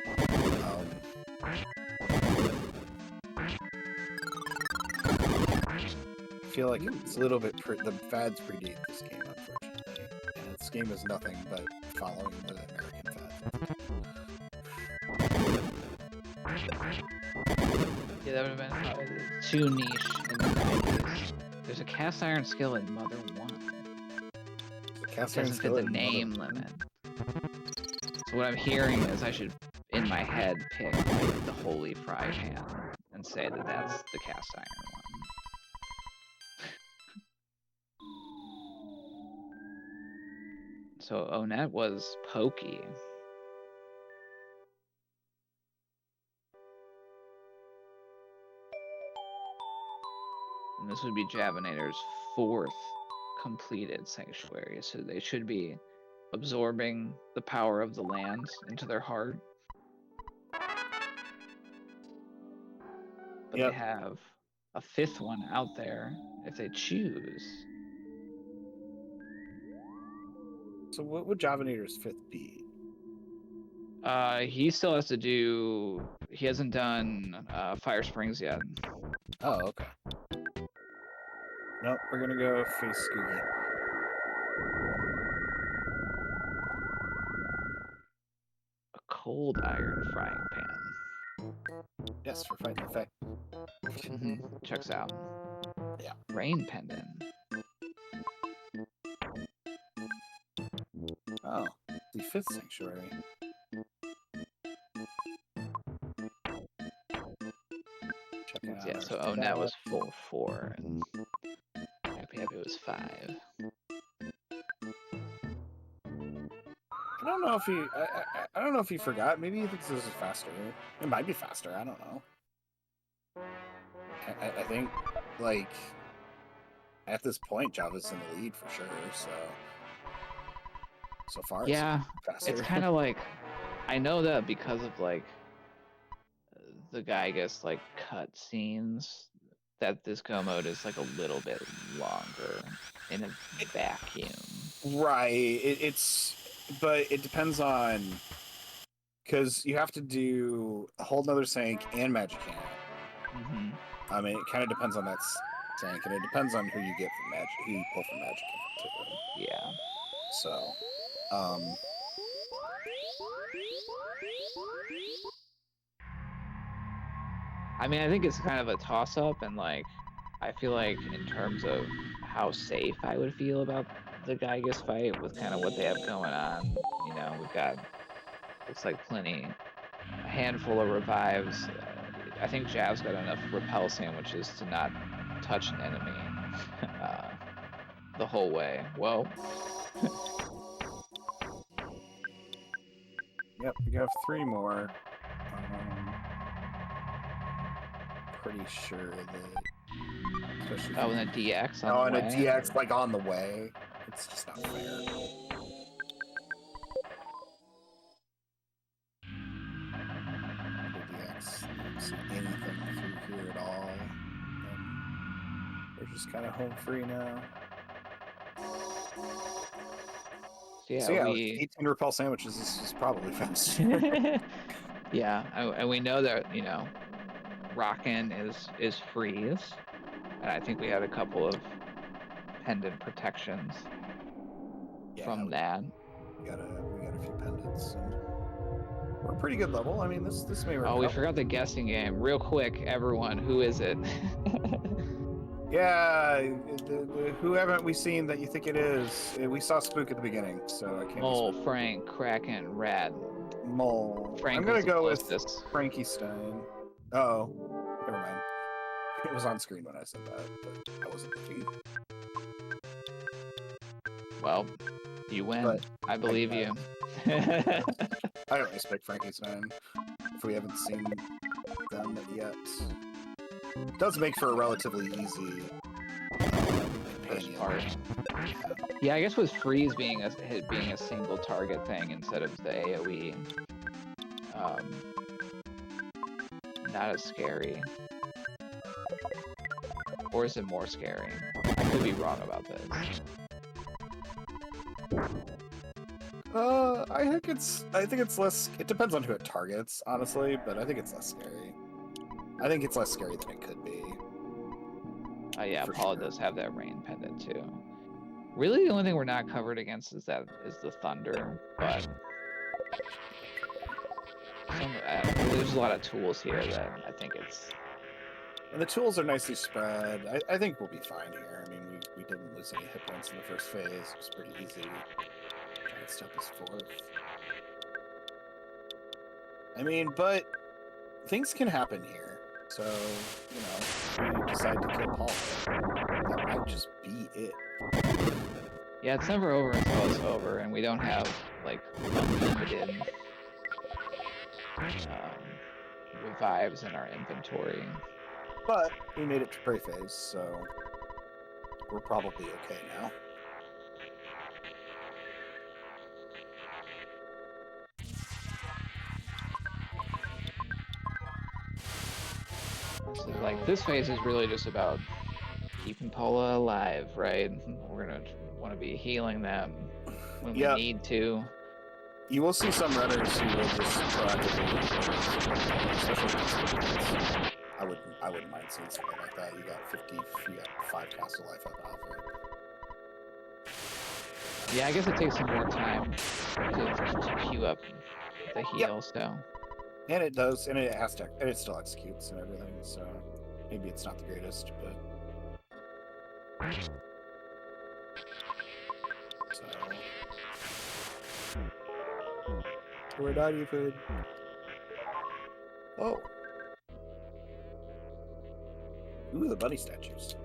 I feel like it's a little bit. The fads predate this game, unfortunately, and this game is nothing but following the American fad. Yeah, that would have been probably too niche in the 90s. There's a cast iron skillet in Mother 1. It doesn't fit the name limit. So what I'm hearing is I should, in my head, pick like the holy fry pan and say that that's the cast iron one. So Onett was Pokey. And this would be Javinator's 4th completed sanctuary, so they should be absorbing the power of the land into their heart. But Yep. they have a 5th one out there if they choose. So what would Javinator's 5th be? He still has to do. He hasn't done Fire Springs yet. Oh, okay. Nope, we're gonna go face Scoogie. A cold iron frying pan. Yes, for fighting the Fae. Checks out. Yeah. Rain pendant. Oh, the 5th sanctuary. Checking out. Yeah, so Onet was 4, and Happy Happy was 5. I don't know if he. I don't know if he forgot. Maybe he thinks this is faster. It might be faster. I don't know. I think, like, at this point, Java's in the lead for sure. So far, Yeah, it's faster. it's kind of like, I know that because of like the Gygus like cut scenes, that this go mode is like a little bit longer in a vacuum. Right. But it depends on, because you have to do a whole nother sank and magic hand. I mean, it kind of depends on that sank, and it depends on who you get from magic, who you pull from magic hand too. Yeah. So, I mean, I think it's kind of a toss-up, and like, I feel like in terms of how safe I would feel about the Gygus fight with kind of what they have going on, you know, we've got, looks like a handful of revives. I think Jav's got enough repel sandwiches to not touch an enemy the whole way. Whoa. Yep, we have 3 more. Pretty sure that. Especially and a DX on oh, the and way. a DX like on the way. It's just not fair. DX, don't see anything through here at all. They're just kind of home free now. So yeah, with 18 repel sandwiches, this is probably faster. Yeah, and we know that, you know, Rockin' is freeze, and I think we had a couple of pendant protections from that. We got a few pendants. We're a pretty good level. I mean, this may work. Oh, we forgot the guessing game. Real quick, everyone, who is it? Yeah, who haven't we seen that you think it is? We saw Spook at the beginning, so I can't. Mole, Frank, Kraken, Rad. Mole. Frank I'm gonna go with closest. Frankie Stein. Oh, never mind. It was on screen when I said that, but I wasn't looking. Well, you win. But I believe you. I always pick Frankie Stein if we haven't seen them yet. It does make for a relatively easy first part. Yeah, I guess with freeze being a single target thing instead of the AoE, not as scary. Or is it more scary? I could be wrong about this. I think it's less. It depends on who it targets, honestly, but I think it's less scary. I think it's less scary than it could be. Yeah, Paula does have that rain pendant too. Really, the only thing we're not covered against is the thunder, but there's a lot of tools here that I think it's. And the tools are nicely spread. I think we'll be fine here. I mean, we didn't lose any hit points in the first phase. It was pretty easy. Giant step is 4th. I mean, but things can happen here. So, you know, if we decide to kill Paul, that might just be it. Yeah, it's never over until it's over, and we don't have, like, unlimited revives in our inventory. But we made it to prey phase, so we're probably okay now. So, like, this phase is really just about keeping Paula alive, right? We're gonna want to be healing them when we need to. You will see some runners who will just proactively, especially I wouldn't mind seeing something like that. You got 5 casts of life up alpha. Yeah, I guess it takes some more time to queue up the heal, so. And it does, and it has to, and it still executes and everything, so maybe it's not the greatest, but. So. We're not even. Oh. Ooh, the bunny statues.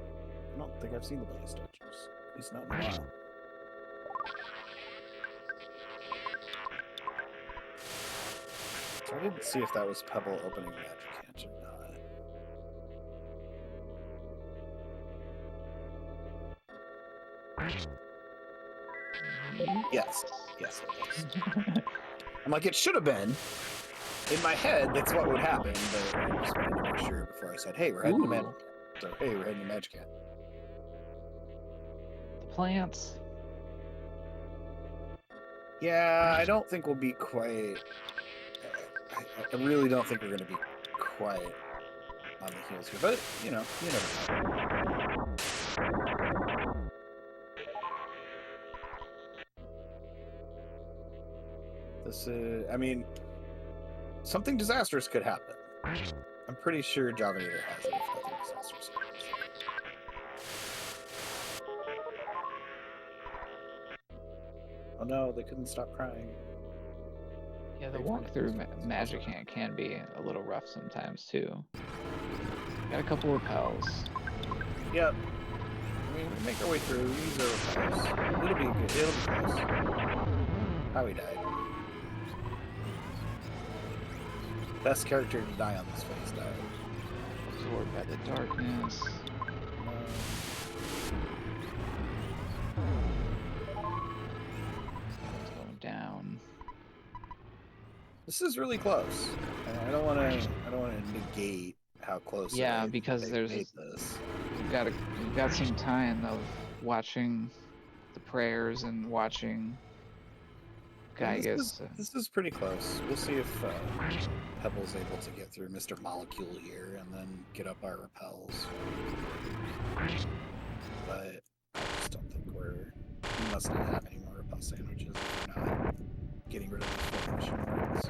I don't think I've seen the bunny statues. At least not in a while. So I didn't see if that was Pebble opening Magic Hands or not. Yes, it was. I'm like, it should have been. In my head, that's what would happen, but I just wanted to make sure before I said, hey, we're heading to Magic Hand. So, hey, we're heading to Magic Hand. The plants. Yeah, I don't think we'll be quite... I really don't think we're going to be quite on the heels here, but, you know, you never know. This is... I mean... Something disastrous could happen. I'm pretty sure javinat0r has it if nothing disastrous happens. Oh no, they couldn't stop crying. Yeah, the walk through Magic Hand can be a little rough sometimes too. Got a couple repels. Yep. I mean, we make our way through. We use our repels. It'll be good. It'll be close. How he died. Best character to die on this phase died. Absorbed by the darkness. Going down. This is really close. I don't want to negate how close. Yeah, because there's we've got some time of watching the prayers and watching. This is pretty close. We'll see if Pebble's able to get through Mr. Molecule here and then get up our repels. But I just don't think we must not have any more repel sandwiches if we're not getting rid of these question marks.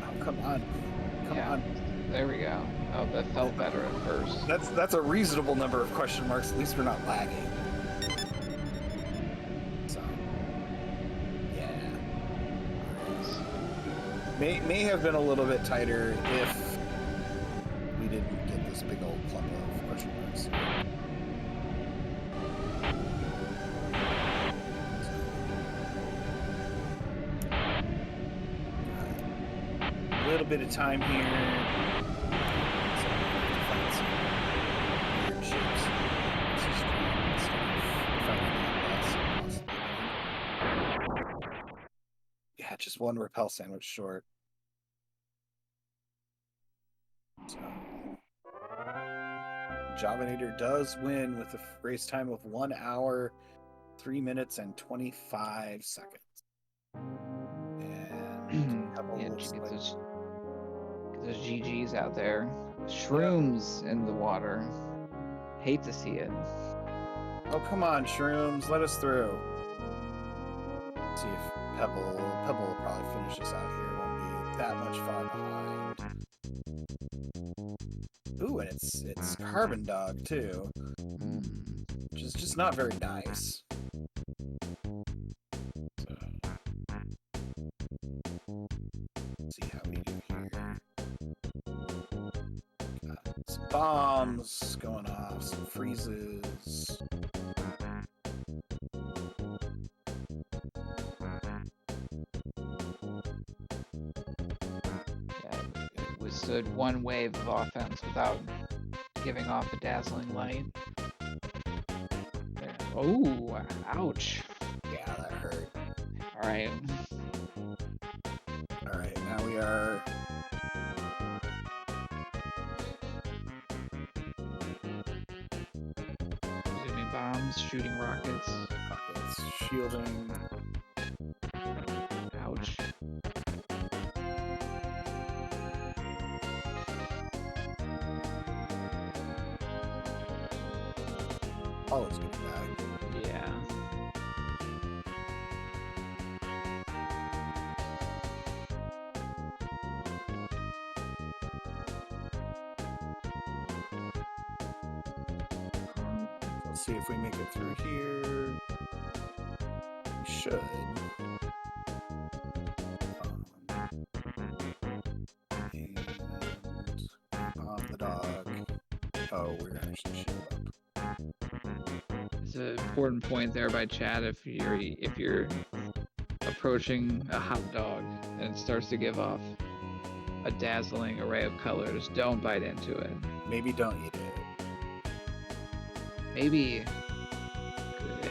Oh, come on. Come on. There we go. Oh, that felt better at first. That's a reasonable number of question marks. At least we're not lagging. May have been a little bit tighter if we didn't get this big old clump of question marks. A little bit of time here. So I'm going to find some weird shapes. This is yeah, just one repel sandwich short. So javinat0r does win with a race time of 1 hour, 3 minutes, and 25 seconds. And there's GGs out there. Shrooms in the water. Hate to see it. Oh, come on, Shrooms. Let us through. Let's see if Pebble will probably finish us out here. Won't be that much far behind. Ooh, and it's Carbon Dog too, which is just not very nice. So, let's see how we do here. Got some bombs going off, some freezes. Stood one wave of offense without giving off a dazzling light. There. Oh, ouch. Yeah, that hurt. All right. All right, now we are. Shooting bombs, shooting rockets. Rockets, shielding. Ouch. Oh, it's gonna die. Yeah. Let's see if we make it through here. We should. And on the dog. Oh, we're gonna actually shield up. It's an important point there by Chad. If you're approaching a hot dog and it starts to give off a dazzling array of colors, don't bite into it. Maybe don't eat it. Maybe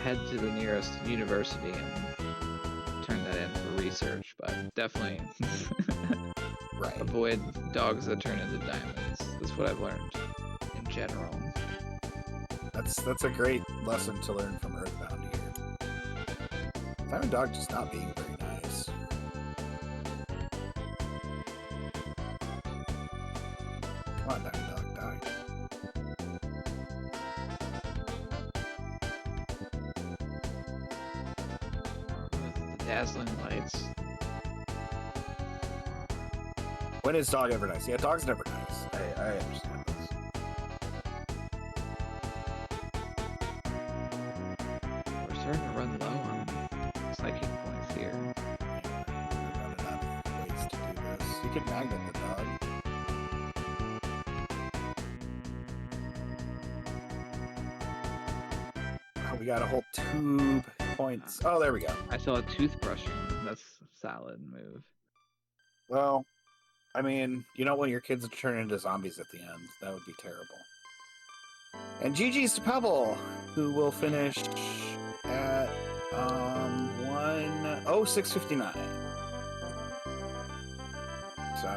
head to the nearest university and turn that in for research, but definitely Right. avoid dogs that turn into diamonds. That's what I've learned in general. That's a great lesson to learn from Earthbound here. Diamond Dog just not being very nice. Come on, Diamond Dog, die. The dazzling lights. When is Dog ever nice? Yeah, Dog's never nice. I understand this. We're starting to run low on psychic points here. Not enough ways to do this. You could magnet the dog. Oh, we got a whole 2 points. Oh, there we go. I saw a toothbrush. That's a solid move. Well, I mean, you don't want your kids to turn into zombies at the end. That would be terrible. And GG's to Pebble, who will finish at 1:06:59. So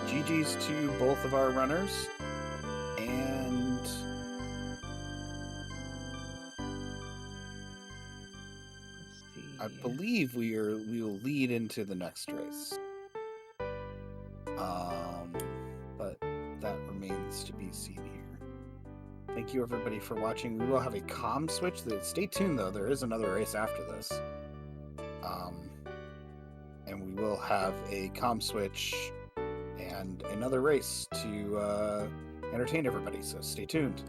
GG's to both of our runners. And Let's see. I believe we will lead into the next race. But that remains to be seen here. Thank you everybody for watching. We will have a comm switch. Stay tuned though, there is another race after this. And we will have a comm switch and another race to entertain everybody, so stay tuned.